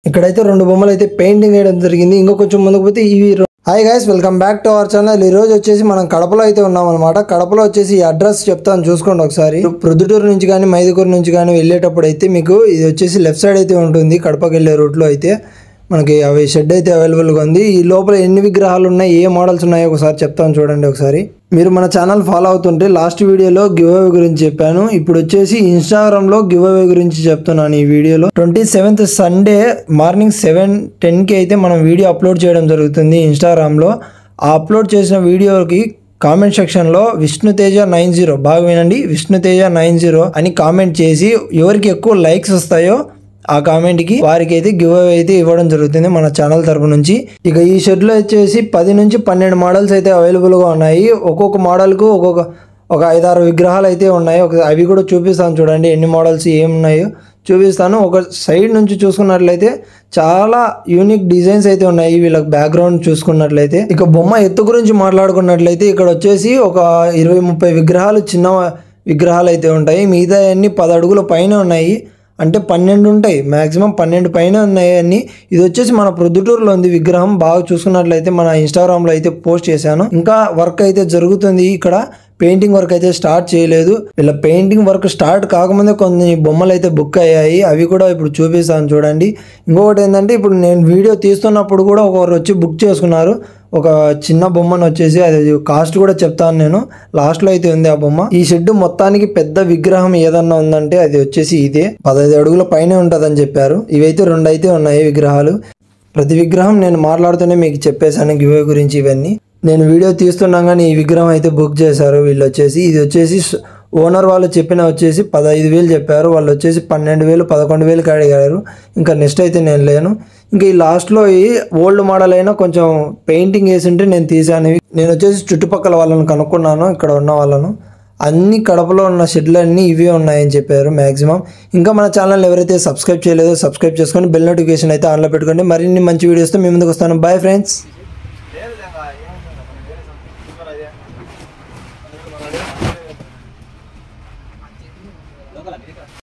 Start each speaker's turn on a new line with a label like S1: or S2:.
S1: ఇక్కడైతే రెండు బొమ్మలు అయితే పెయింటింగ్ వేయడం జరిగింది. ఇంకా కొంచెం ముందుకు పోతే ఇవి. Hi guys, welcome back to our channel. ఈ రోజు వచ్చేసి మనం కడపలో అయితే ఉన్నాం అనమాట. కడపలో వచ్చేసి ఈ అడ్రస్ చెప్తాను, చూసుకోండి ఒకసారి. ప్రొద్దుటూరు నుంచి కానీ మైదుకూరు నుంచి కానీ వెళ్ళేటప్పుడు అయితే మీకు ఇది వచ్చేసి లెఫ్ట్ సైడ్ అయితే ఉంటుంది. కడపకి వెళ్ళే రూట్లో అయితే మనకి అవి షెడ్ అయితే అవైలబుల్గా ఉంది. ఈ లోపల ఎన్ని విగ్రహాలు ఉన్నాయి, ఏ మోడల్స్ ఉన్నాయో ఒకసారి చెప్తాను చూడండి ఒకసారి. మీరు మన ఛానల్ ఫాలో అవుతుంటే లాస్ట్ వీడియోలో గివ్ అవే గురించి చెప్పాను. ఇప్పుడు వచ్చేసి ఇన్స్టాగ్రామ్లో గివ్ అవే గురించి చెప్తున్నాను ఈ వీడియోలో. 27th సండే మార్నింగ్ 7:10కి అయితే మనం వీడియో అప్లోడ్ చేయడం జరుగుతుంది ఇన్స్టాగ్రామ్లో. ఆ అప్లోడ్ చేసిన వీడియోకి కామెంట్ సెక్షన్లో విష్ణుతేజ 90, బాగా వినండి, విష్ణుతేజ 90 అని కామెంట్ చేసి ఎవరికి ఎక్కువ లైక్స్ వస్తాయో ఆ కామెంట్కి వారికి అయితే గివ్ అవే అయితే ఇవ్వడం జరుగుతుంది మన ఛానల్ తరపు నుంచి. ఇక ఈ షెడ్లో వచ్చేసి 10 నుంచి 12 మోడల్స్ అయితే అవైలబుల్గా ఉన్నాయి. ఒక్కొక్క మోడల్కు ఒక 5-6 విగ్రహాలు అయితే ఉన్నాయి. అవి కూడా చూపిస్తాను చూడండి, ఎన్ని మోడల్స్ ఏమున్నాయో చూపిస్తాను. ఒక సైడ్ నుంచి చూసుకున్నట్లయితే చాలా యూనిక్ డిజైన్స్ అయితే ఉన్నాయి. వీళ్ళకి బ్యాక్గ్రౌండ్ చూసుకున్నట్లయితే, ఇక బొమ్మ ఎత్తు గురించి మాట్లాడుకున్నట్లయితే ఇక్కడ వచ్చేసి ఒక 20-30 విగ్రహాలు, చిన్న విగ్రహాలు అయితే ఉంటాయి. మిగతా అన్ని 10 అడుగుల పైన ఉన్నాయి. అంటే 12 ఉంటాయి, మ్యాక్సిమం 12 పైన ఉన్నాయి అన్ని. ఇది వచ్చేసి మన ప్రొద్దుటూరులో ఉంది విగ్రహం. బాగా చూసుకున్నట్లయితే మన ఇన్స్టాగ్రామ్లో అయితే పోస్ట్ చేశాను. ఇంకా వర్క్ అయితే జరుగుతుంది. ఇక్కడ పెయింటింగ్ వర్క్ అయితే స్టార్ట్ చేయలేదు. ఇలా పెయింటింగ్ వర్క్ స్టార్ట్ కాకముందే కొన్ని బొమ్మలు అయితే బుక్ అయ్యాయి. అవి కూడా ఇప్పుడు చూపిస్తాను చూడండి. ఇంకొకటి ఏంటంటే, ఇప్పుడు నేను వీడియో తీస్తున్నప్పుడు కూడా ఒకరు వచ్చి బుక్ చేసుకున్నారు ఒక చిన్న బొమ్మను వచ్చేసి. అది కాస్ట్ కూడా చెప్తాను నేను, లాస్ట్లో అయితే ఉంది ఆ బొమ్మ. ఈ షెడ్ మొత్తానికి పెద్ద విగ్రహం ఏదన్నా ఉందంటే అది వచ్చేసి ఇదే, 15 అడుగుల పైనే ఉంటుందని చెప్పారు. ఇవైతే 2 అయితే ఉన్నాయి విగ్రహాలు. ప్రతి విగ్రహం నేను మాట్లాడుతూనే మీకు చెప్పేశాను గివ్ అవే గురించి. ఇవన్నీ నేను వీడియో తీస్తున్నాం కానీ ఈ విగ్రహం అయితే బుక్ చేశారు వీళ్ళు వచ్చేసి. ఇది వచ్చేసి ఓనర్ వాళ్ళు చెప్పిన వచ్చేసి 15,000 చెప్పారు. వాళ్ళు వచ్చేసి 12,000, 11,000కి అడిగారు. ఇంకా నెక్స్ట్ అయితే నేను లేను. ఇంకా ఈ లాస్ట్లో ఈ ఓల్డ్ మోడల్ అయినా కొంచెం పెయింటింగ్ వేసి ఉంటే నేను తీసాను. నేను వచ్చేసి చుట్టుపక్కల వాళ్ళని కనుక్కున్నాను, ఇక్కడ ఉన్న వాళ్ళను. అన్ని కడపలో ఉన్న షెడ్లు అన్నీ ఇవే ఉన్నాయని చెప్పారు మ్యాక్సిమం. ఇంకా మన ఛానల్ ఎవరైతే సబ్స్క్రైబ్ చేయలేదో సబ్స్క్రైబ్ చేసుకొని బెల్ నోటిఫికేషన్ అయితే ఆన్లో పెట్టుకోండి. మరిన్ని మంచి వీడియోస్తో మీ ముందుకు వస్తాను. Bye friends.